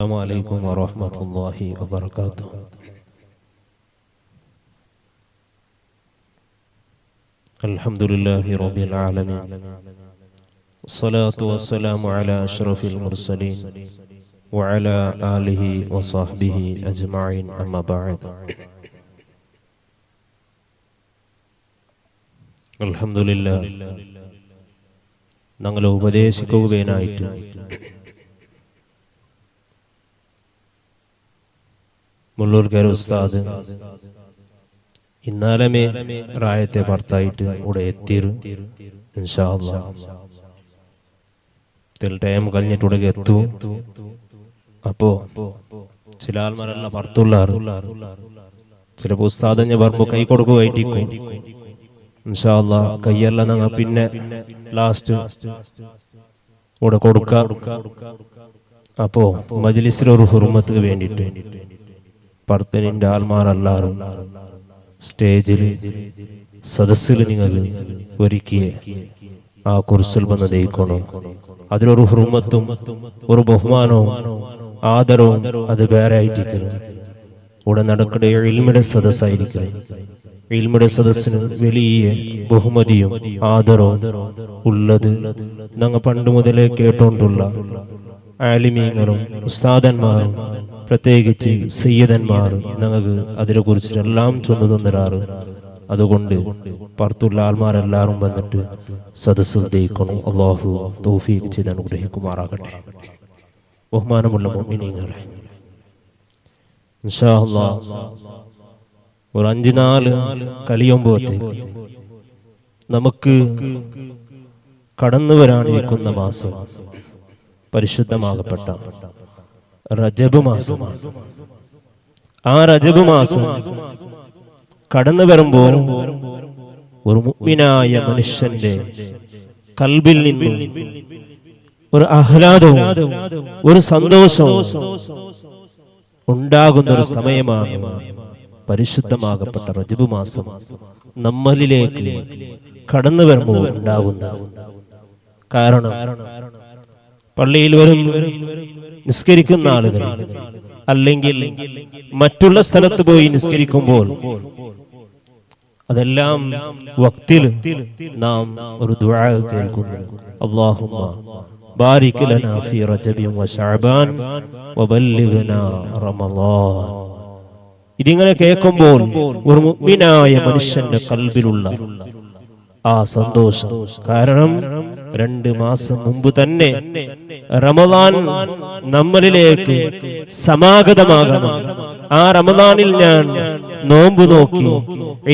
السلام عليكم ورحمة الله وبركاته. الحمد لله رب العالمين، الصلاة والسلام على أشرف المرسلين وعلى آله وصحبه أجمعين، أما بعد. الحمد لله ഞങ്ങളെ ഉപദേശിക്കുകയായിട്ട് മുള്ളൂർക്കര ഉസ്താദ് ഇന്നാലമേ റായത്തെ ഭർത്തായിട്ട് ഇവിടെ എത്തിരു ഇൻഷാ അല്ലാഹ് ടൈം കഴിഞ്ഞിട്ട് എത്തു. അപ്പോ ചില ആൾമാരെല്ലാം ഭർത്തുള്ളാറ് ചില ഉസ്താദ് പറമ്പോ കൈ കൊടുക്കുകയായിട്ടിരിക്കും. ഇൻഷാ അല്ലാഹ് കൈയെല്ലാം ഞങ്ങൾ പിന്നെ ലാസ്റ്റ് ഇവിടെ കൊടുക്കാം. അപ്പോ മജ്ലിസിലൊരു ഹുർമത്തിന് വേണ്ടിയിട്ട് പർത്തനിന്റെ ആൾമാരെല്ലാവരും സ്റ്റേജിൽ സദസ്സിൽ നിങ്ങൾ ഒരുക്കിയ ആ കുർസിൽ വന്ന് ദയിക്കണം. അതിലൊരു ഹുർമത്തും ഒരു ബഹുമാനവും ആദരവും അത് വേറെ ആയിട്ടിരിക്കണം. ഇവിടെ നടക്കുന്ന ഇൽമിന്റെ സദസ്സായിരിക്കണം. ഇൽമിന്റെ സദസ്സിന് വലിയ ബഹുമതിയും ആദരവും ഉള്ളത് ഞങ്ങൾ പണ്ട് മുതലേ കേട്ടോണ്ടുള്ള ആലിമീങ്ങളും ഉസ്താദന്മാരും പ്രത്യേകിച്ച് സയ്യിദന്മാർ ഞങ്ങൾക്ക് അതിനെ കുറിച്ചിട്ടെല്ലാം ചൊന്നു തന്നിരാറ്. അതുകൊണ്ട് പുറത്തുള്ള ആൾമാരെല്ലാവരും വന്നിട്ട് സദസ്സിൽ ദയിക്കണം. അല്ലാഹു തൗഫീഖ് ചെയ്ത് അനുഗ്രഹിക്കുമാറാകട്ടെ. ബഹുമാനമുള്ള മുഅ്മിനീങ്ങളെ, ഇൻഷാ അല്ലാഹ് ഒരു 5-4 കഴിയുമ്പോഴത്തേക്ക് നമുക്ക് കടന്നു വരാനിരിക്കുന്ന മാസം പരിശുദ്ധമാകപ്പെട്ട റജബ് മാസമാണ്. ആ റജബ് മാസം കടന്നു വരുമ്പോൾ ഒരു മുഅ്മിനായ മനുഷ്യന്റെ കൽബിൽ നിന്ന് ഒരു ആഹ്ലാദവും ഒരു സന്തോഷവും ഉണ്ടാകുന്ന ഒരു സമയമാണ് പരിശുദ്ധമാകപ്പെട്ട റജബ് മാസം നമ്മളിലേക്ക് കടന്നു വരുമ്പോൾ ഉണ്ടാകുന്നത്. കാരണം പള്ളിയിൽ വരും നിസ്കരിക്കുന്ന ആളുകൾ അല്ലെങ്കിൽ മറ്റുള്ള സ്ഥലത്ത് പോയി നിസ്കരിക്കുമ്പോൾ അതെല്ലാം വക്തിൽ നാം ഒരു ദുആ കേൾക്കുന്നു. അല്ലാഹുമ്മ ബാരിക് ലനാ ഫീ റജബിൻ വശഅബാൻ വബല്ലിഗ്നാ റമളാൻ. ഇതിങ്ങനെ കേൾക്കുമ്പോൾ ഒരു മുഅ്മിനായ മനുഷ്യന്റെ കൽബിലുള്ള ആ സന്തോഷം, കാരണം 2 മാസം മുമ്പ് തന്നെ റമളാൻ നമ്മളിലേക്ക് സമാഗതമാകണം. ആ റമളാനിൽ ഞാൻ നോമ്പ് നോക്കി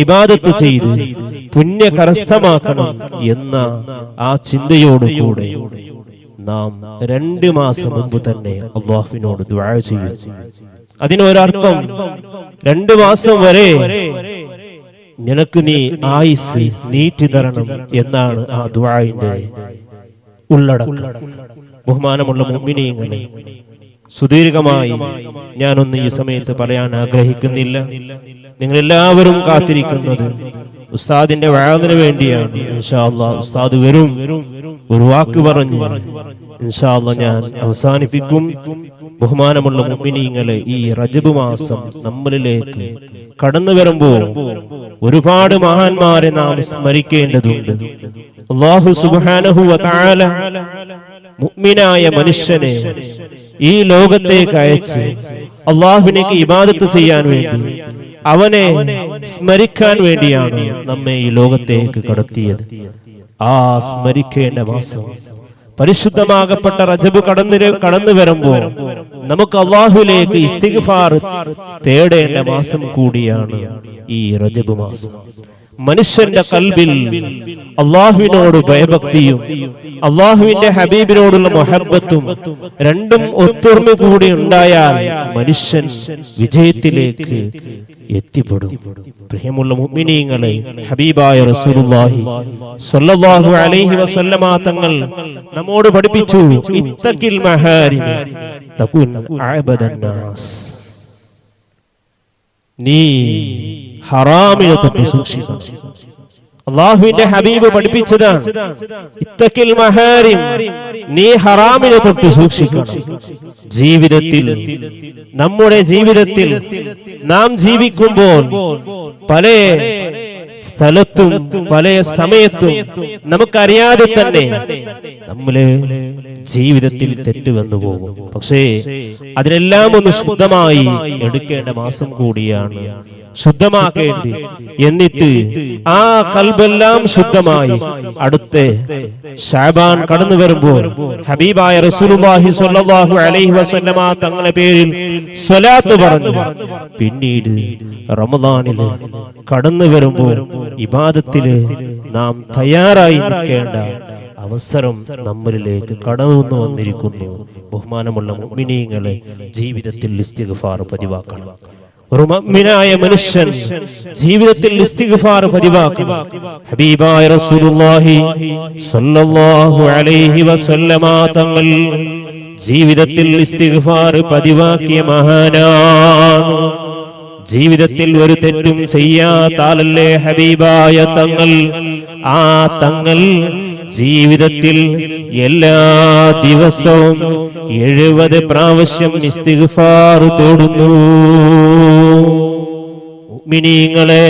ഇബാദത്ത് ചെയ്ത് പുണ്യ കരസ്ഥമാക്കണം എന്ന ആ ചിന്തയോടുകൂടെ നാം 2 മാസം മുമ്പ് തന്നെ അല്ലാഹുവിനോട് ദുആ ചെയ്യും. അതിനൊരർത്ഥം 2 മാസം വരെ നിനക്ക് നീ ആയുസ് നീട്ടി തരണം എന്നാണ് ആ ദുആഇന്റെ ഉള്ളടക്കം. ബഹുമാനമുള്ള മുഅ്മിനീങ്ങളെ, സുദീർഘമായി ഞാനൊന്ന് ഈ സമയത്ത് പറയാൻ ആഗ്രഹിക്കുന്നില്ല. നിങ്ങൾ എല്ലാവരും കാത്തിരിക്കുന്നത് ഉസ്താദിന്റെ വഅദിന് വേണ്ടിയാണ്. ഇൻഷാ അല്ലാഹ് ഉസ്താദ് വരും, ഒരു വാക്ക് പറഞ്ഞു ഇൻഷാ അല്ലാഹ് ഞാൻ അവസാനിപ്പിക്കും. ബഹുമാനമുള്ള മുഅ്മിനീങ്ങളെ, ഈ റജബ് മാസം നമ്മളിലേക്ക് കടന്നു വരുമ്പോൾ ഒരുപാട് മഹാന്മാരെ നാം സ്മരിക്കേണ്ടതുണ്ട്. അല്ലാഹു സുബ്ഹാനഹു വ തആല മുഅ്മിനായ മനുഷ്യനെ ഈ ലോകത്തേക്ക് അയച്ച് അല്ലാഹുവിനേക്ക് ഇബാദത്ത് ചെയ്യാൻ വേണ്ടി, അവനെ സ്മരിക്കാൻ വേണ്ടിയാണ് നമ്മെ ഈ ലോകത്തേക്ക് കടത്തിയത്. ആ സ്മരിക്കേണ്ട മാസം പരിശുദ്ധമാകപ്പെട്ട റജബ് കടന്നു വരുമ്പോൾ നമുക്ക് അല്ലാഹുവിലേക്ക് ഇസ്തിഗ്ഫാർ തേടേണ്ട മാസം കൂടിയാണ് ഈ റജബ് മാസം. മനുഷ്യന്റെ കൽബിൽ അല്ലാഹുവിനോട് ഭയഭക്തിയും അല്ലാഹുവിന്റെ ഹബീബിനോടുള്ള മുഹബ്ബത്തും രണ്ടും ഒത്തൊരുമ കൂടി ഉണ്ടായാൽ മനുഷ്യൻ വിജയത്തിലേക്ക് എത്തിപ്പെടും. പ്രിയമുള്ള മുഅ്മിനീങ്ങളെ, ഹബീബായ റസൂലുള്ളാഹി സ്വല്ലല്ലാഹു അലൈഹി വസല്ലമ തങ്ങൾ നമ്മോട് പഠിപ്പിച്ചു, ഇത്തഖിൽ മഹാരിമ തകുൻ അഅബദൻ നാസ്. നീ ഹറാമിനെ തൊട്ട് സൂക്ഷിക്കണം. അള്ളാഹുവിന്റെ ഹബീബ് പഠിപ്പിച്ചതാണ്, ഇത്തഖിൽ മഹാരിം, നീ ഹറാമിനെ തൊട്ട് സൂക്ഷിക്കണം. ജീവിതത്തിൽ, നമ്മുടെ ജീവിതത്തിൽ നാം ജീവിക്കുമ്പോൾ പല സ്ഥലത്തും പല സമയത്തും നമുക്കറിയാതെ തന്നെ നമ്മള് ജീവിതത്തിൽ തെറ്റ് വന്നു പോകും. പക്ഷേ അതിനെല്ലാം ഒന്ന് ശുദ്ധമായി എടുക്കേണ്ട മാസം കൂടിയാണ്, ശുദ്ധമാക്കേണ്ടി. എന്നിട്ട് ആ കൽബെല്ലാം ശുദ്ധമായി അടുത്ത ശഅബാൻ കടന്നു വരുമ്പോൾ ഹബീബായ റസൂലുള്ളാഹി സ്വല്ലല്ലാഹു അലൈഹി വസല്ലമ തങ്ങളുടെ പേരിൽ സ്വലാത്ത് പറഞ്ഞു. പിന്നീട് റമദാനിൽ കടന്നു വരുമ്പോൾ ഇബാദത്തില് നാം തയ്യാറായി നിൽക്കേണ്ട അവസരം നമ്മളിലേക്ക് കടന്നു വന്നിരിക്കുന്നു. ബഹുമാനമുള്ള മുഅ്മിനീങ്ങളെ, ജീവിതത്തിൽ ഇസ്തിഗ്ഫാർ പതിവാക്കണം. ഒരു മുഅ്മിനായ മനുഷ്യൻ ജീവിതത്തിൽ ഇസ്തിഗ്ഫാർ പതിവാക്കണം. ഹബീബായ റസൂലുള്ളാഹി സ്വല്ലല്ലാഹു അലൈഹി വസല്ലമ തങ്ങൾ ജീവിതത്തിൽ ഇസ്തിഗ്ഫാർ പതിവാക്കിയ മഹാനാണ്. ജീവിതത്തിൽ ഒരു തെറ്റും ചെയ്യാത്ത ആളല്ലേ ഹബീബായ തങ്ങൾ. ആ തങ്ങൾ ജീവിതത്തിൽ എല്ലാ ദിവസവും 70 പ്രാവശ്യം ഇസ്തിഗ്ഫാർ തേടുന്നു. മുഅ്മിനീങ്ങളെ,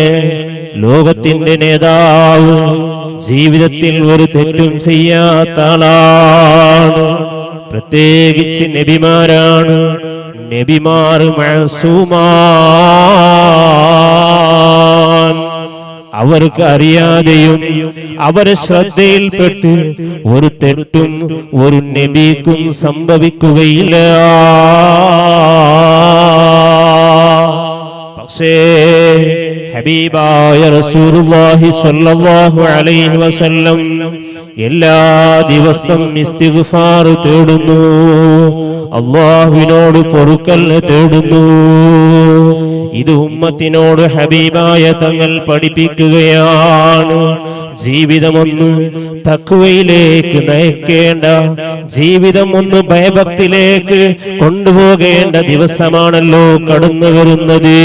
ലോകത്തിന്റെ നേതാവ് ജീവിതത്തിൽ ഒരു തെറ്റും ചെയ്യാത്ത ആളാണ്. പ്രത്യേകിച്ച് നബിമാരാണ്. നബിമാർ മഅസൂമാൻ. അവർക്ക് അറിയാതെയും അവരെ ശ്രദ്ധയിൽപ്പെട്ട് ഒരു തെറ്റും ഒരു നബിക്കും സംഭവിക്കുകയില്ല. പക്ഷേ ഹബീബായ റസൂലുള്ളാഹി സ്വല്ലല്ലാഹു അലൈഹി വസല്ലം എല്ലാ ദിവസവും ഇസ്തിഗ്ഫാർ തേടുന്നു, അല്ലാഹുവിനോട് പൊറുക്കൽ തേടുന്നു. ഇത് ഉമ്മത്തിനോട് ഹബീബായ തങ്ങൾ പഠിപ്പിക്കുകയാണ്. ജീവിതമൊന്ന് തഖ്വയിലേക്ക് നയിക്കേണ്ട, ജീവിതം ഒന്ന് ഭയഭക്തിയിലേക്ക് കൊണ്ടുപോകേണ്ട ദിവസമാണല്ലോ കടന്നു വരുന്നത്.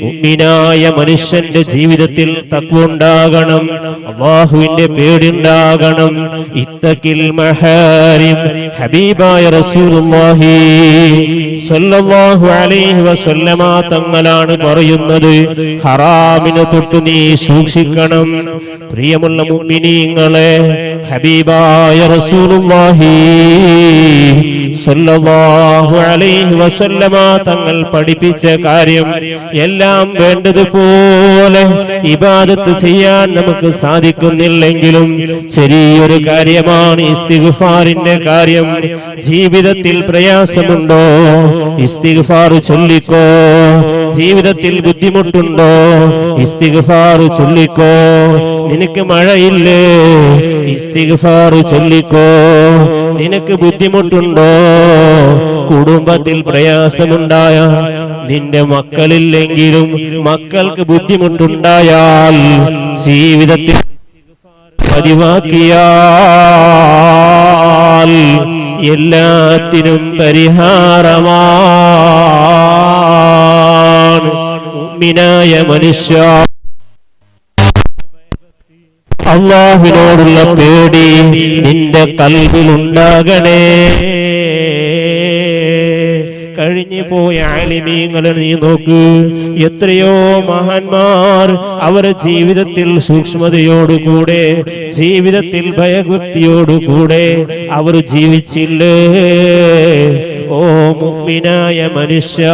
മുഅ്മിനായ മനുഷ്യന്റെ ജീവിതത്തിൽ തഖ്വ ഉണ്ടാകണം, അല്ലാഹുവിന്റെ പേടിയുണ്ടാകണം. ഇത്തഖിൽ മഹാരിം, ഹബീബായ റസൂലുള്ളാഹി സ്വല്ലല്ലാഹു അലൈഹി വസല്ലമ തങ്ങളാണ് പറയുന്നത്, ഹറാമിനെ തൊട്ട് നീ സൂക്ഷിക്കണം. പ്രിയമുള്ള മുഅ്മിനീങ്ങളെ, ഹബീബായ റസൂലുള്ളാഹി സ്വല്ലല്ലാഹു അലൈഹി വസല്ലമ തങ്ങൾ പഠിപ്പിച്ച കാര്യം എല്ലാം വേണ്ടതുപോലെ ഇബാദത്ത് ചെയ്യാൻ നമുക്ക് സാധിക്കുന്നില്ലെങ്കിലും ചെറിയൊരു കാര്യമാണ് ഇസ്തിഗ്ഫാറിന്റെ കാര്യം. ജീവിതത്തിൽ പ്രയാസമുണ്ടോ? ഇസ്തിഗ്ഫാർ ചൊല്ലിക്കോ. ജീവിതത്തിൽ ബുദ്ധിമുട്ടുണ്ടോ? ഇസ്തിഗ്ഫാർ ചൊല്ലിക്കോ. നിനക്ക് മഴയില്ലേ? ഇസ്തിഗ്ഫാർ ചൊല്ലിക്കോ. നിനക്ക് ബുദ്ധിമുട്ടുണ്ടോ? കുടുംബത്തിൽ പ്രയാസമുണ്ടായ, നിന്റെ മക്കളില്ലെങ്കിലും മക്കൾക്ക് ബുദ്ധിമുട്ടുണ്ടായാൽ ജീവിതത്തിൽ പതിവാക്കിയാൽ എല്ലാത്തിനും പരിഹാരമാണ്. മുഅ്മിനായ മനുഷ്യ, അല്ലാഹുവിനോടുള്ള പേടി നിന്റെ കൽബിലുണ്ടാകണേ. കഴിഞ്ഞു പോയ ആലിമീങ്ങളെ നീ നോക്ക്, എത്രയോ മഹാന്മാർ അവർ ജീവിതത്തിൽ സൂക്ഷ്മതയോടുകൂടെ, ജീവിതത്തിൽ ഭയഭക്തിയോടുകൂടെ അവർ ജീവിച്ചില്ലേ? ഓ മുഅ്മിനായ മനുഷ്യ,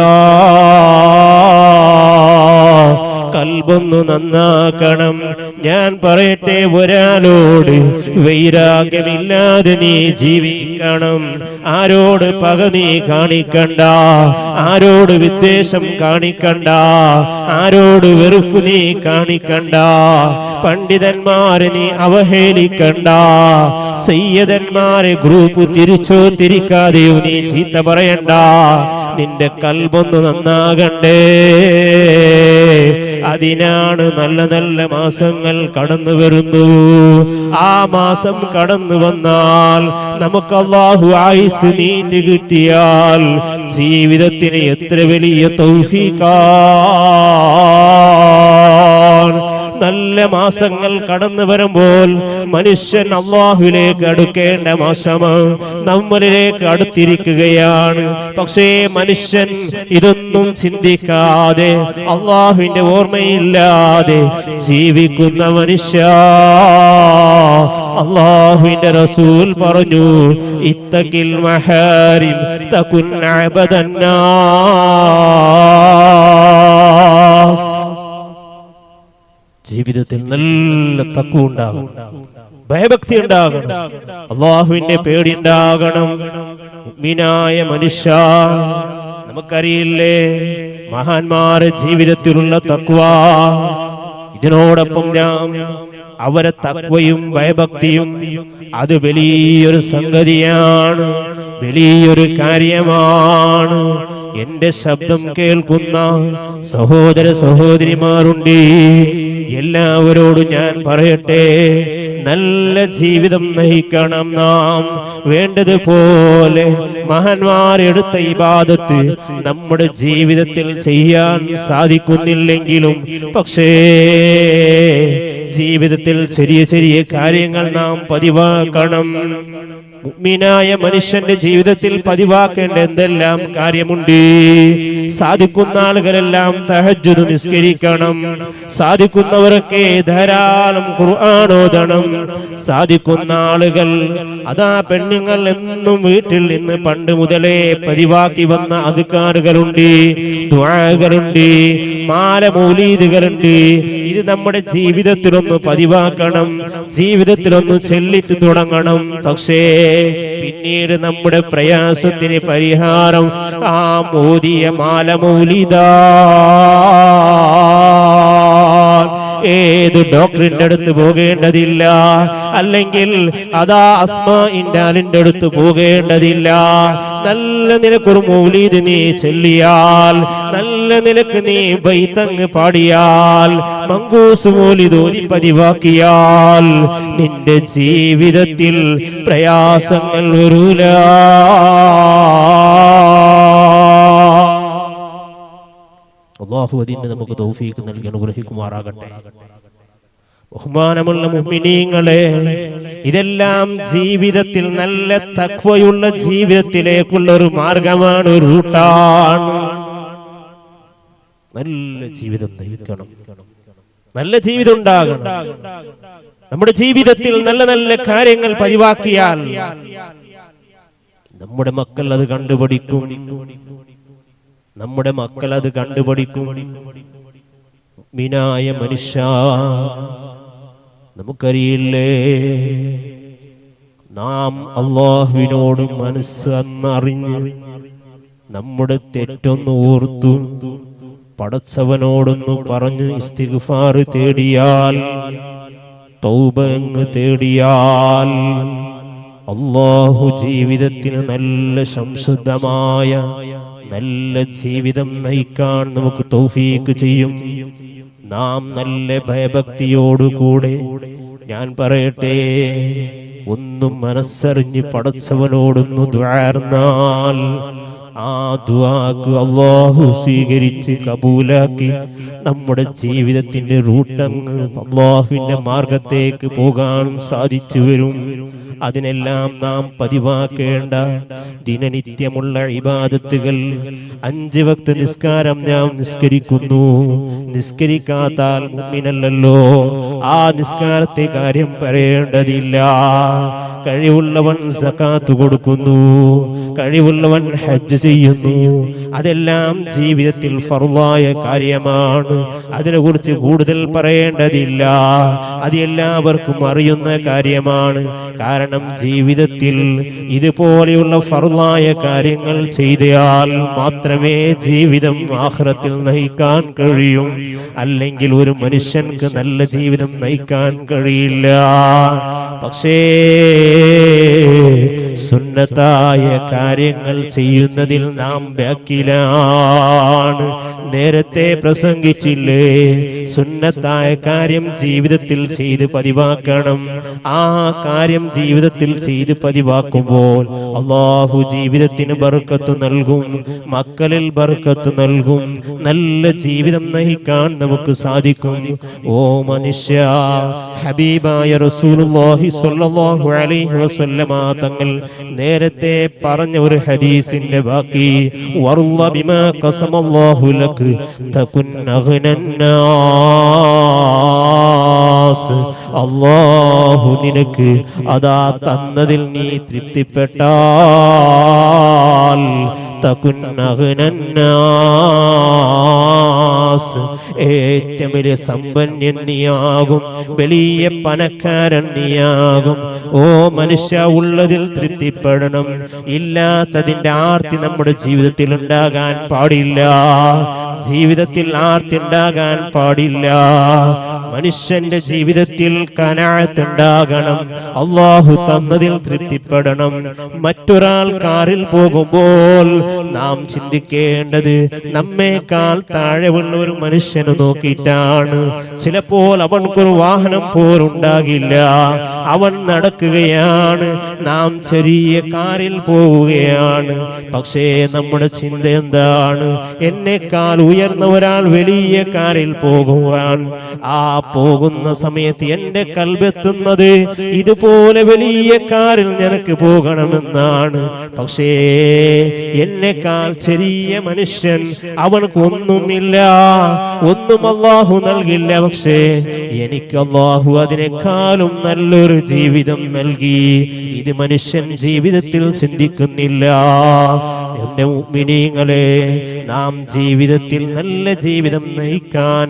കൽബൊന്നു നന്നാക്കണം. ഞാൻ പറയട്ടെ, ഒരാളോട് വൈരാഗ്യമില്ലാതെ നീ ജീവിക്കണം. ആരോട് പക നീ കാണിക്കണ്ട, ആരോട് വിദ്വേഷം കാണിക്കണ്ട, ആരോട് വെറുപ്പ് നീ കാണിക്കണ്ട. പണ്ഡിതന്മാരെ നീ അവഹേളിക്കണ്ട, സയ്യിദന്മാരെ ഗ്രൂപ്പ് തിരിച്ചോ തിരിക്കാതെയോ നീ ചീത്ത പറയണ്ട. നിന്റെ കൽബൊന്നു നന്നാകണ്ടേ. അതിനാണ് നല്ല നല്ല മാസങ്ങൾ കടന്നു വരുന്നു. ആ മാസം കടന്നു വന്നാൽ നമുക്ക് അല്ലാഹു ആയുസ് നീണ്ടു കിട്ടിയാൽ ജീവിതത്തിന് എത്ര വലിയ തൗഫീഖാണ്. നല്ല മാസങ്ങൾ കടന്നു വരുമ്പോൾ മനുഷ്യൻ അല്ലാഹുവിലേക്ക് അടുക്കേണ്ട മാസമാണ്, നമ്മളിലേക്ക് അടുത്തിരിക്കുകയാണ്. പക്ഷേ മനുഷ്യൻ ഇതൊന്നും ചിന്തിക്കാതെ അല്ലാഹുവിന്റെ ഓർമ്മയില്ലാതെ ജീവിക്കുന്ന മനുഷ്യ, അല്ലാഹുവിന്റെ റസൂൽ പറഞ്ഞു, ഇത്തഖിൽ മഹാരിം തകുൻ അബദന്നാസ്. ജീവിതത്തിൽ നല്ല തഖ്വ ഉണ്ടാകണം, ഭയഭക്തി ഉണ്ടാകണം, അല്ലാഹുവിന്റെ പേടി ഉണ്ടാകണം. മുഅ്മിനായ മനുഷ്യ, നമുക്കറിയില്ലേ മഹാന്മാരുടെ ജീവിതത്തിലുള്ള തഖ്വ. ഇതിനോടൊപ്പം ഞാൻ അവരെ തഖ്വയും ഭയഭക്തിയും അത് വലിയൊരു സംഗതിയാണ്, വലിയൊരു കാര്യമാണ്. എന്റെ ശബ്ദം കേൾക്കുന്ന സഹോദര സഹോദരിമാരുണ്ട്, എല്ലാവരോടും ഞാൻ പറയട്ടെ, നല്ല ജീവിതം നയിക്കണം നാം. വേണ്ടതുപോലെ മഹാന്മാരെടുത്ത ഇബാദത്ത് നമ്മുടെ ജീവിതത്തിൽ ചെയ്യാൻ സാധിക്കുന്നില്ലെങ്കിലും പക്ഷേ ജീവിതത്തിൽ ചെറിയ ചെറിയ കാര്യങ്ങൾ നാം പതിവാക്കണം. മുഅ്മിനായ മനുഷ്യന്റെ ജീവിതത്തിൽ പതിവാക്കേണ്ട എന്തെല്ലാം കാര്യമുണ്ട്. സാധിക്കുന്ന ആളുകളെല്ലാം തഹജ്ജുദ് നിസ്കരിക്കണം, സാധിക്കുന്നവരൊക്കെ ധാരാളം ഖുർആൻ ഓതണം. സാധിക്കുന്ന ആളുകൾ അതാ പെണ്ണുങ്ങൾ എന്നും വീട്ടിൽ നിന്ന് പണ്ട് മുതലേ പതിവാക്കി വന്ന അദ്കാറുകളുണ്ട്, ദുആകളുണ്ട്, മാല മൗലീദുകളുണ്ട്. ഇത് നമ്മുടെ ജീവിതത്തിലൊന്ന് പതിവാക്കണം, ജീവിതത്തിലൊന്ന് ചൊല്ലിട്ട് തുടങ്ങണം. പക്ഷേ പിന്നീട് നമ്മുടെ പ്രയാസത്തിന് പരിഹാരം ആ മോദിയ മാല മൗലിദ. ഏത് ഡോക്ടറിന്റെ അടുത്ത് പോകേണ്ടതില്ല, അല്ലെങ്കിൽ അതാ അസ്മാഇന്റെ ആലിന്റെ അടുത്ത് പോകേണ്ടതില്ല. നല്ല നിലക്കൊരു മൗലീദ് നീ ചൊല്ലിയാൽ, നല്ല നിലക്ക് നീ ബൈത്തങ്ങ് പാടിയാൽ, മങ്കൂസ് മൗലിദ് ഓതി പതിവാക്കിയാൽ നിന്റെ ജീവിതത്തിൽ പ്രയാസങ്ങൾ വരൂല. അല്ലാഹു അതിന് നമുക്ക് തൗഫീഖ് നൽകി അനുഗ്രഹിക്കുമാറാകട്ടെ. ബഹുമാനമുള്ള മുഅ്മിനീങ്ങളെ, ഇതെല്ലാം ജീവിതത്തിൽ നല്ല തഖ്വയുള്ള ജീവിതത്തിലേക്കുള്ള ഒരു മാർഗമാണ്, ഒരു റൂട്ടാണ്. നല്ല ജീവിതം നയിക്കണം, നല്ല ജീവിതം ഉണ്ടാകണം. നമ്മുടെ ജീവിതത്തിൽ നല്ല നല്ല കാര്യങ്ങൾ പതിവാക്കിയാൽ നമ്മുടെ മക്കൾ അത് കണ്ടുപഠിക്കും, നമ്മുടെ മക്കൾ അത് കണ്ടുപഠിക്കും. മുഅ്മിനായ മനുഷ്യ, നമുക്കറിയില്ലേ നാം അല്ലാഹുവിനോട് മനസ്സറിഞ്ഞ് നമ്മുടെ തെറ്റൊന്ന് ഓർത്തു പടച്ചവനോടൊന്ന് പറഞ്ഞു ഇസ്തിഗ്ഫാർ തേടിയാൽ, തൗബ തേടിയാൽ അല്ലാഹു ജീവിതത്തിന് നല്ല സംശുദ്ധമായ നല്ല ജീവിതം നയിക്കാൻ നമുക്ക് തൗഫീഖ് ചെയ്യും. നാം നല്ല ഭയഭക്തിയോടുകൂടെ, ഞാൻ പറയട്ടെ, ഒന്നും മനസ്സറിഞ്ഞ് പടച്ചവനോടൊന്ന് ദുആർന്നാൽ ആ ദുആക്ക് അല്ലാഹു സ്വീകരിച്ച് കബൂലാക്കി നമ്മുടെ ജീവിതത്തിന്റെ റൂട്ടങ്ങ് അല്ലാഹുവിന്റെ മാർഗത്തേക്ക് പോകാൻ സാധിച്ചു വരും. അതിനെല്ലാം നാം പതിവാക്കേണ്ട ദിനനിത്യമുള്ള ഇബാദത്തുകൾ. 5 വക്ത് നിസ്കാരം ഞാൻ നിസ്കരിക്കുന്നു, നിസ്കരിക്കാത്താൽ മുഅ്മിനല്ലല്ലോ. ആ നിസ്കാരത്തെ കാര്യം പറയേണ്ടതില്ല. കഴിവുള്ളവൻ സകാത്ത് കൊടുക്കുന്നു, കഴിവുള്ളവൻ ഹജ്ജ് ചെയ്യുന്നു. അതെല്ലാം ജീവിതത്തിൽ ഫർളായ കാര്യമാണ്, അതിനെക്കുറിച്ച് കൂടുതൽ പറയേണ്ടതില്ല. അത് എല്ലാവർക്കും അറിയുന്ന കാര്യമാണ്. കാരണം ജീവിതത്തിൽ ഇതുപോലെയുള്ള ഫർളായ കാര്യങ്ങൾ ചെയ്താൽ മാത്രമേ ജീവിതം ആഖിറത്തിൽ നയിക്കാൻ കഴിയും. അല്ലെങ്കിൽ ഒരു മനുഷ്യൻക്ക് നല്ല ജീവിതം നയിക്കാൻ കഴിയില്ല. പക്ഷേ സുന്നത്തായ കാര്യങ്ങൾ ചെയ്യുന്നതിൽ നാം ബാക്കിലാണ്. നേരത്തെ പ്രസംഗിച്ചില്ലേ, സുന്നത്തായ കാര്യം ജീവിതത്തിൽ ചെയ്ത് പതിവാക്കണം. ആ കാര്യം ജീവിതത്തിൽ ചെയ്ത് പതിവാക്കുമ്പോൾ അല്ലാഹു ജീവിതത്തിന് ബർക്കത്ത് നൽകും, മക്കളിൽ ബർക്കത്ത് നൽകും, നല്ല ജീവിതം നയിക്കാൻ നമുക്ക് സാധിക്കും. ഓ മനുഷ്യ, ഹബീബായ റസൂലുള്ളാഹി സ്വല്ലല്ലാഹു അലൈഹി വസല്ലമ തങ്ങൾ നേരത്തെ പറഞ്ഞ ഒരു ഹദീസിന്റെ ബാക്കി, വറുള്ള ബിമാ ഖസമല്ലാഹു ലക തകുൻ അഗ്നന്നാസ്. അല്ലാഹു നിനക്ക് അതാ തന്നതിൽ നീ തൃപ്തിപ്പെട്ടാൽ തകുൻ അഗ്നന്നാസ്, ഏറ്റവും വലിയ സമ്പന്നൻ നീയാകും, വലിയ പണക്കാരൻ നീയാകും. ഓ മനുഷ്യ, ഉള്ളതിൽ തൃപ്തിപ്പെടണം. ഇല്ലാത്തതിന്റെ ആർത്തി നമ്മുടെ ജീവിതത്തിൽ ഉണ്ടാകാൻ പാടില്ല. ജീവിതത്തിൽ ആർത്തി ഉണ്ടാകാൻ പാടില്ല. മനുഷ്യന്റെ ജീവിതത്തിൽ ഖനാഅത്ത് ഉണ്ടാകണം. അല്ലാഹു തന്നതിൽ തൃപ്തിപ്പെടണം. മറ്റൊരാൾ കാറിൽ പോകുമ്പോൾ നാം ചിന്തിക്കേണ്ടത് നമ്മേക്കാൾ താഴെയുള്ള ഒരു മനുഷ്യനെ നോക്കിയിട്ടാണ്. ചിലപ്പോൾ അവൻക്കൊരു വാഹനം പോലുണ്ടാകില്ല, അവൻ നടക്കുകയാണ്, നാം ചെറിയ കാറിൽ പോവുകയാണ്. പക്ഷേ നമ്മുടെ ചിന്ത എന്താണ്? എന്നെക്കാൾ ഉയർന്ന ഒരാൾ വലിയ കാറിൽ പോകുവാൻ, ആ പോകുന്ന സമയത്ത് എന്റെ കൽബെത്തുന്നത് ഇതുപോലെ വലിയ കാറിൽ നിനക്ക് പോകണമെന്നാണ്. പക്ഷേ എന്നെക്കാൾ ചെറിയ മനുഷ്യൻ, അവനക്ക് ഒന്നുമില്ല, ഒന്നും അല്ലാഹു നൽകില്ല. പക്ഷേ എനിക്ക് അല്ലാഹു അതിനേക്കാളും നല്ലൊരു ജീവിതം നൽകി. ഇത് മനുഷ്യൻ ജീവിതത്തിൽ ചിന്തിക്കുന്നില്ല. എന്റെ മുഅ്മിനീങ്ങളെ, നാം ജീവിതത്തിൽ നല്ല ജീവിതം നയിക്കാൻ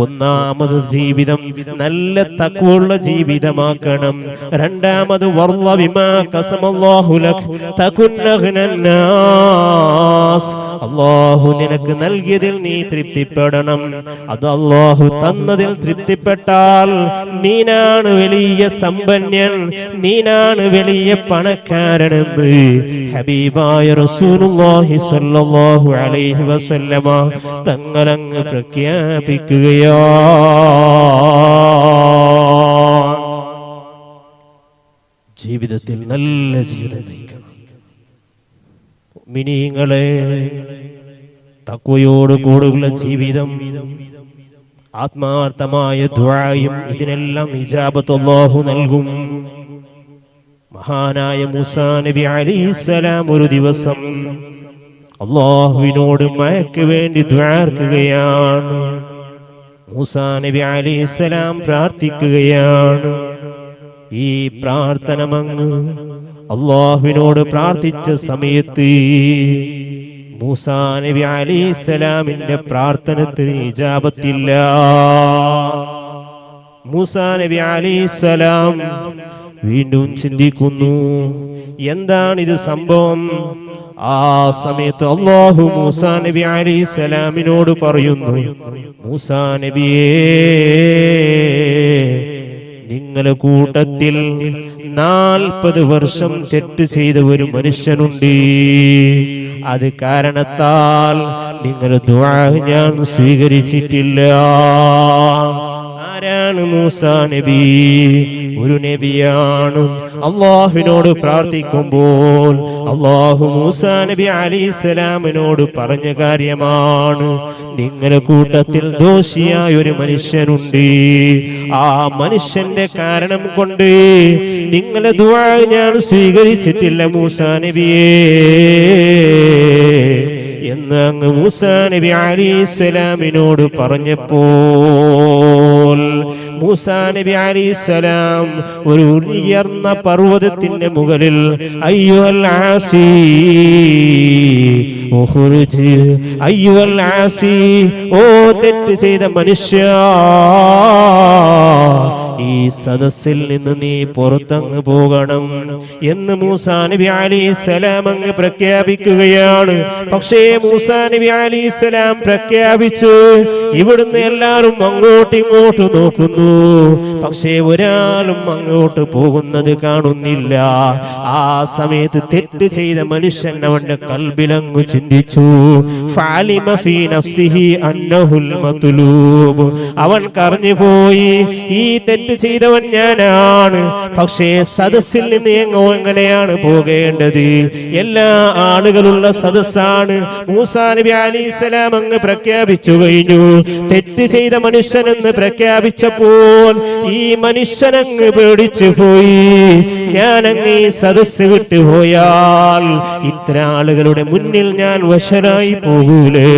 ഒന്നാമത് ജീവിതം നല്ല തഖ്വയുള്ള ജീവിതമാക്കണം. രണ്ടാമത് വറുള്ള ബിമാ ഖസമല്ലാഹു ലക തകുൻ അഗ്നന്നാസ്, അല്ലാഹു നിനക്ക് നൽകിയതിൽ നീ തൃപ്തിപ്പെടണം. അത് അല്ലാഹു തന്നതിൽ തൃപ്തിപ്പെട്ടാൽ നീനാണ് വലിയ സമ്പന്നൻ, നീനാണ് വലിയ പണക്കാരനെന്ന് ഹബീബായ റസൂലുള്ളാഹി സ്വല്ലല്ലാഹു അലൈഹി വസല്ലമ തങ്ങളങ്ങ് പ്രഖ്യാപിക്കുകയാ. ജീവിതത്തിൽ നല്ല ജീവിതം നയിക്കണം. മുഅ്മിനീങ്ങളെ, തഖ്വയോട് കൂടെയുള്ള ജീവിതം, ആത്മാർത്ഥമായ ദുആയും ഇതിനെല്ലാം ഇജാബത്ത് അല്ലാഹു നൽകും. മഹാനായ മൂസാ നബി അലൈഹിസ്സലാം ഒരു ദിവസം അല്ലാഹുവിനോട് മഴയ്ക്ക് വേണ്ടി ദുആർക്കുകയാണ്. മൂസാ നബി അലൈഹിസ്സലാം പ്രാർത്ഥിക്കുകയാണ്. ഈ പ്രാർത്ഥനമങ്ങ് അല്ലാഹുവിനോട് പ്രാർത്ഥിച്ച സമയത്ത് മൂസാ നബി അലൈഹിസ്സലാമിന്റെ പ്രാർത്ഥനത്തിന് ഇജാബത്തില്ല. മൂസാ നബി അലൈഹിസ്സലാം വീണ്ടും ചിന്തിക്കുന്നു, എന്താണിത് സംഭവം? ആ സമയത്ത് അല്ലാഹു മൂസാ നബി അലൈഹിസ്സലാമിനോട് പറയുന്നു, മൂസാ നബിയേ, നിങ്ങളുടെ കൂട്ടത്തിൽ 40 വർഷം തെറ്റ് ചെയ്ത ഒരു മനുഷ്യനുണ്ട്. അത് കാരണത്താൽ നിങ്ങളുടെ ദുആ ഞാൻ സ്വീകരിച്ചിട്ടില്ല. ആരാണ് മൂസാ നബി? ഒരു നബിയാണ്. അല്ലാഹുവിനോട് പ്രാർത്ഥിക്കുമ്പോൾ അല്ലാഹു മൂസാ നബി അലൈഹിസ്സലാമിനോട് പറഞ്ഞ കാര്യമാണ്, നിങ്ങളുടെ കൂട്ടത്തിൽ ദോഷിയായ ഒരു മനുഷ്യനുണ്ട്. ആ മനുഷ്യന്റെ കാരണം കൊണ്ട് നിങ്ങളുടെ ദുആ ഞാൻ സ്വീകരിച്ചിട്ടില്ല മൂസാ നബിയേ എന്ന് അങ്ങ് മൂസാ നബി അലൈഹിസ്സലാമിനോട് പറഞ്ഞപ്പോൾ മൂസാ നബി അലൈഹിസ്സലാം ഒരു ഉയർന്ന പർവ്വതത്തിന്റെ മുകളിൽ അയ്യുൽ ആസി ഉഖ്റുജ്, അയ്യുൽ ആസി, ഓ തെറ്റ് ചെയ്ത മനുഷ്യ, ഈ സദസ്സിൽ നിന്ന് നീ പുറത്തങ്ങ് പോകണം എന്ന് മൂസാ നബി അലൈഹിസ്സലാം അങ്ങ് പ്രഖ്യാപിക്കുകയാണ്. പക്ഷേ മൂസാ നബി അലൈഹിസ്സലാം പ്രഖ്യാപിച്ചു, ഇവിടുന്ന് എല്ലാവരും അങ്ങോട്ടിങ്ങോട്ട് നോക്കുന്നു, പക്ഷേ ഒരാളും അങ്ങോട്ട് പോകുന്നത് കാണുന്നില്ല. ആ സമയത്ത് തെറ്റ് ചെയ്ത മനുഷ്യൻ അവന്റെ കൽബിലങ്ങ് ചിന്തിച്ചു, ഫഅലിമ ഫീ നഫ്സിഹി അന്നഹുൽ മത്ലൂബ്, അവൻ കരഞ്ഞു പോയി, ഈ തെറ്റ് ചെയ്തവൻ ഞാനാണ്. പക്ഷേ സദസ്സിൽ നിന്ന് എങ്ങനെയാണ് പോകേണ്ടത്? എല്ലാ ആളുകളുള്ള സദസ്സാണ്. മൂസാ നബി അലൈഹിസ്സലാം അങ്ങ് പ്രഖ്യാപിച്ചു കഴിഞ്ഞു. തെറ്റ് ചെയ്ത മനുഷ്യനെന്ന് പ്രഖ്യാപിച്ചപ്പോൾ ഈ മനുഷ്യനങ്ങ് പേടിച്ചു പോയി. ഞാനങ്ങ് ഈ സദസ്സ് വിട്ടുപോയാൽ ഇത്ര ആളുകളുടെ മുന്നിൽ ഞാൻ വശനായി പോകൂലേ?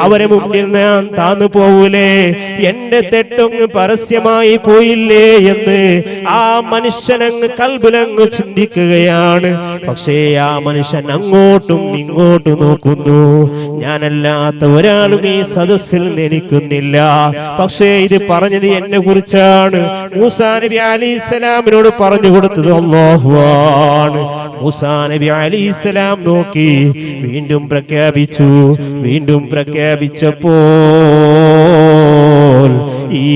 അവരെ മുമ്പിൽ ഞാൻ താന്നു പോകൂലേ? എന്റെ തെറ്റൊങ്ങ് പരസ്യമായി പോയില്ലേ എന്ന് ആ മനുഷ്യനങ്ങ് കൽബിലങ്ങ് ചിന്തിക്കുകയാണ്. പക്ഷേ ആ മനുഷ്യൻ അങ്ങോട്ടും ഇങ്ങോട്ടും നോക്കുന്നു. ഞാനല്ലാത്ത ഒരാളും ഈ സദസ്സിൽ നിൽക്കുന്നില്ല. പക്ഷേ ഇത് പറഞ്ഞത് എന്നെ കുറിച്ചാണ്. മൂസാ നബി അലൈഹിസ്സലാമിനോട് പറഞ്ഞു കൊടുത്തത് അല്ലാഹുവാണ്. മൂസാ നബി അലൈഹിസ്സലാം നോക്കി വീണ്ടും പ്രഖ്യാപിച്ചു. വീണ്ടും പ്രഖ്യാപിച്ചപ്പോൾ ഈ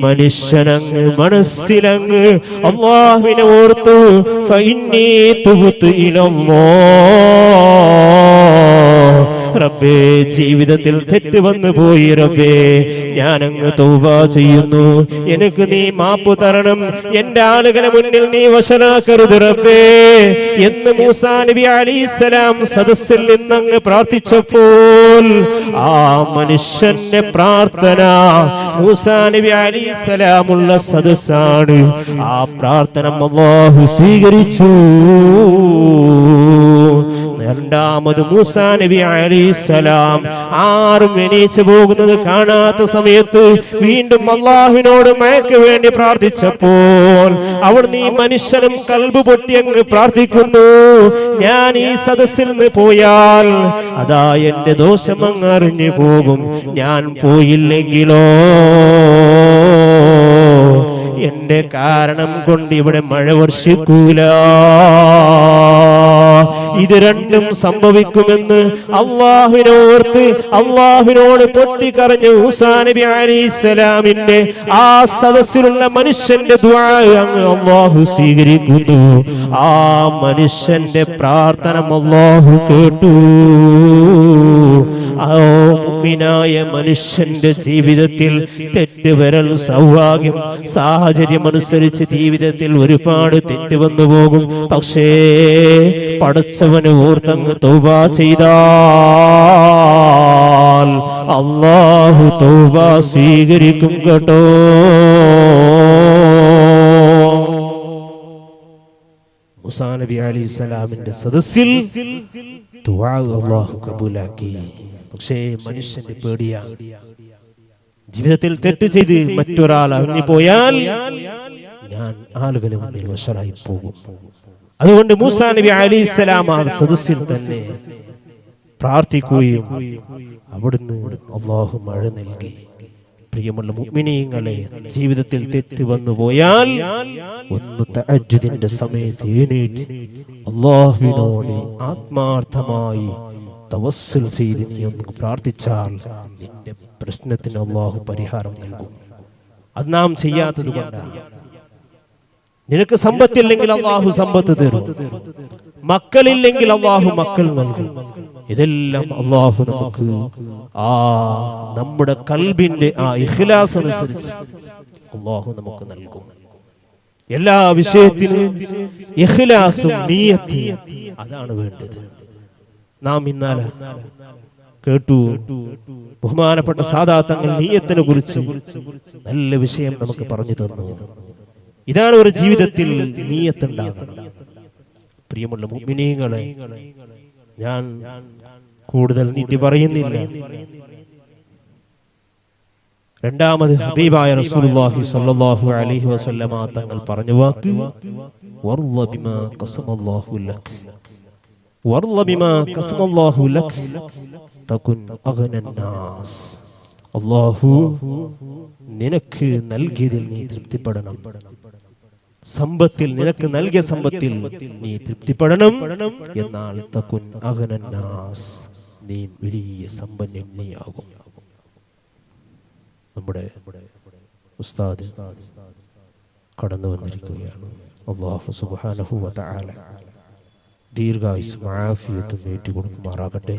മനുഷ്യനങ്ങ് മനസ്സിലങ്ങ് അല്ലാഹുവിനെ ഓർത്തു, ഫഇന്നീ തുബ്തു ഇലല്ലാഹ്, റബ്ബേ ജീവിതത്തിൽ തെറ്റ് വന്നു പോയി റബ്ബേ, ഞാനങ്ങ് തൗബ ചെയ്യുന്നു, എനിക്ക് നീ മാപ്പ് തരണം, എന്റെ ആളുകളെ മുന്നിൽ നീ വശനാക്കരുത് റബ്ബേ എന്ന് മൂസാ നബി അലൈഹിസ്സലാം സദസ്സിൽ നിന്നങ്ങ് പ്രാർത്ഥിച്ചപ്പോൾ ആ മനുഷ്യന്റെ പ്രാർത്ഥന മൂസാ നബി അലൈഹിസ്സലാമുള്ള സദസ്സാണ്. ആ പ്രാർത്ഥന അല്ലാഹു സ്വീകരിച്ചു. രണ്ടാമത് മൂസാ നബി അലൈഹിസ്സലാം ആരും എണീച്ചു പോകുന്നത് കാണാത്ത സമയത്ത് വീണ്ടും അല്ലാഹുവിനോട് മഴയ്ക്ക് വേണ്ടി പ്രാർത്ഥിച്ചപ്പോൾ അവിടുന്ന് ഈ മനുഷ്യനും കൽബ് പൊട്ടി അങ്ങ് പ്രാർത്ഥിക്കുന്നു, ഞാൻ ഈ സദസ്സിൽ നിന്ന് പോയാൽ അതാ എന്റെ ദോഷം അങ്ങ് അറിഞ്ഞു പോകും, ഞാൻ പോയില്ലെങ്കിലോ എന്റെ കാരണം കൊണ്ട് ഇവിടെ മഴ വർഷിക്കൂല. ഇത് രണ്ടും സംഭവിക്കുമെന്ന് അല്ലാഹുവിനോർത്ത് അല്ലാഹുവിനോട് പൊട്ടിക്കരഞ്ഞു മൂസാ നബി അലൈഹിസ്സലാമിന്റെ ആ സദസ്സിലുള്ള മനുഷ്യന്റെ ദുആ അങ്ങ് അല്ലാഹു സ്വീകരിക്കുന്നു. ആ മനുഷ്യന്റെ പ്രാർത്ഥന അല്ലാഹു കേട്ടു. ആ മുഅ്മിനായ മനുഷ്യന്റെ ജീവിതത്തിൽ തെറ്റ് വരൽ സൗഭാഗ്യം, സാഹചര്യം അനുസരിച്ച് ജീവിതത്തിൽ ഒരുപാട് തെറ്റ് വന്നു പോകും. പക്ഷേ പടച്ചവന് ഓർത്തങ്ങ് തൗബ ചെയ്താൽ അല്ലാഹു തൗബ സ്വീകരിക്കും കേട്ടോ. മൂസാ നബി അലൈഹിസ്സലാമിന്റെ സദസ്സിൽ ദുആ അല്ലാഹു കബൂലാക്കി. പക്ഷേ മനുഷ്യന്റെ പേടിയാ, ജീവിതത്തിൽ തെറ്റ് ചെയ്ത് മറ്റൊരാൾ അറിഞ്ഞു പോയാൽ ഞാൻ ആളുകളെ മുന്നിൽ വശരായി പോകും. അതുകൊണ്ട് മൂസാ നബി അലൈഹിസ്സലാം ആ സദസ്സിൽ തന്നെ പ്രാർത്ഥിക്കുകയും അവിടുന്ന് അല്ലാഹു മഴ നൽകി. പ്രിയമുള്ള മുഅ്മിനീങ്ങളെ, ജീവിതത്തിൽ തെറ്റ് വന്നു പോയാൽ ഒന്ന് തഹജ്ജുദിന്റെ സമയത്ത് എഴുന്നേറ്റ് അല്ലാഹുവിനോട് ആത്മാർത്ഥമായി തവസ്സുൽ ചെയ്ത് നീ ഒന്ന് പ്രാർത്ഥിച്ചാൽ നിന്റെ പ്രശ്നത്തിന് അല്ലാഹു പരിഹാരം നൽകും. അത് നാം ചെയ്യാത്തത് കൊണ്ടാണ്. നിനക്ക് സമ്പത്തില്ലെങ്കിൽ അല്ലാഹു സമ്പത്ത് തരും, മക്കളില്ലെങ്കിൽ അല്ലാഹു മക്കൾ നൽകും. ഇതെല്ലാം അല്ലാഹു നമുക്ക് നമ്മുടെ കൽബിന്റെ ഇഖ്ലാസ് അനുസരിച്ച് അല്ലാഹു നമുക്ക് നൽകും. എല്ലാ വിഷയത്തിനും ഇഖ്ലാസും നിയ്യത്തും അതാണ് വേണ്ടത്. നാം ഇന്നലെ കേട്ടു, ബഹുമാനപ്പെട്ട സാദാത്തങ്ങൾ നിയ്യത്തിനെ കുറിച്ച് നല്ല വിഷയം നമുക്ക് പറഞ്ഞു തന്നു. ഇതാണ് ഒരു ജീവിതത്തിൽ നിയ്യത്തുണ്ടാകണം. പ്രിയമുള്ള മുഅ്മിനീങ്ങളെ, ഞാൻ കൂടുതൽ നീട്ടി പറയുന്നില്ല. രണ്ടാമത് ഹബീബായ റസൂലുള്ളാഹി സ്വല്ലല്ലാഹു അലൈഹി വസല്ലമ തങ്ങൾ പറഞ്ഞ വാക്ക് വർള ബിമാ ഖസമല്ലാഹു ലക്, വർള ബിമാ ഖസമല്ലാഹു ലക് തകുൻ അഗ്നൻ നാസ്. അല്ലാഹു നിനക്ക് നൽകിയതിൽ നീ തൃപ്തിപ്പെടണം. സമ്പത്തിൽ നിനക്ക് നൽകിയ സമ്പത്തിൽ നീ തൃപ്തിപ്പെടണം. എന്നാൽ തകുൻ അഗ്നന്നാസ്, നീ വലിയ സമ്പന്നൻ നീയാകും. നമ്മുടെ ഉസ്താദ് കടന്നു വന്നിരിക്കുകയാണ്. അല്ലാഹു സുബ്ഹാനഹു വ തആല ദീർഘായുസ്സും ആഫിയത്തും ഏറ്റുകൊടുക്കുമാറാകട്ടെ.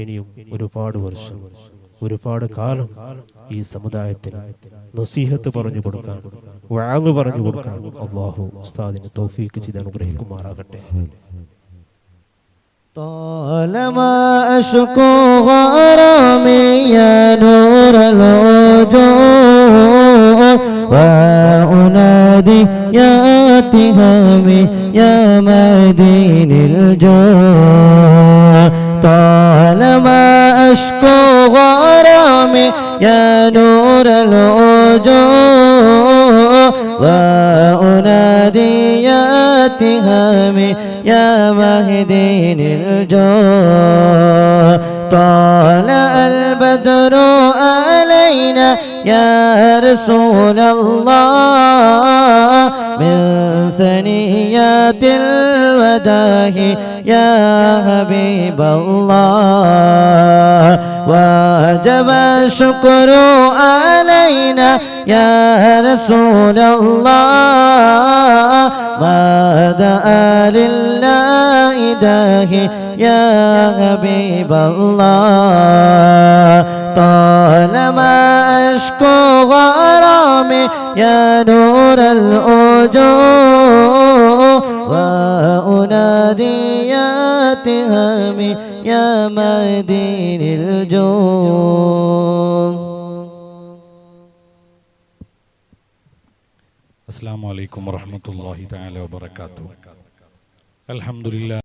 ഇനിയും ഒരുപാട് വർഷം, ഒരുപാട് കാലം ഈ സമുദായത്തിന് നസീഹത്ത് പറഞ്ഞു കൊടുക്കാൻ, വഅദ് പറഞ്ഞു കൊടുക്കാൻ അല്ലാഹു ഉസ്താദിന് തൗഫീഖ് ചെയ്ത് അനുഗ്രഹിക്കുമാറാകട്ടെ. طالما أشكو غرامي يا نور الوجوه وأنادي يا اتهامي يا مدين الجوع. طالما أشكو غرامي يا نور الوجوه وأنادي يا اتهامي يا مهدين الجوع. طالع البدر علينا يا رسول الله من ثنيات الوداع يا حبيب الله. وجب الشكر علينا يا رسول الله ما دعا لله داهي يا حبيب الله. طالما أشكو غرامي يا نور الوجوه وأنادي يا اتهامي يا مدين الجود. السلام عليكم ورحمة الله تعالى وبركاته. الحمد لله.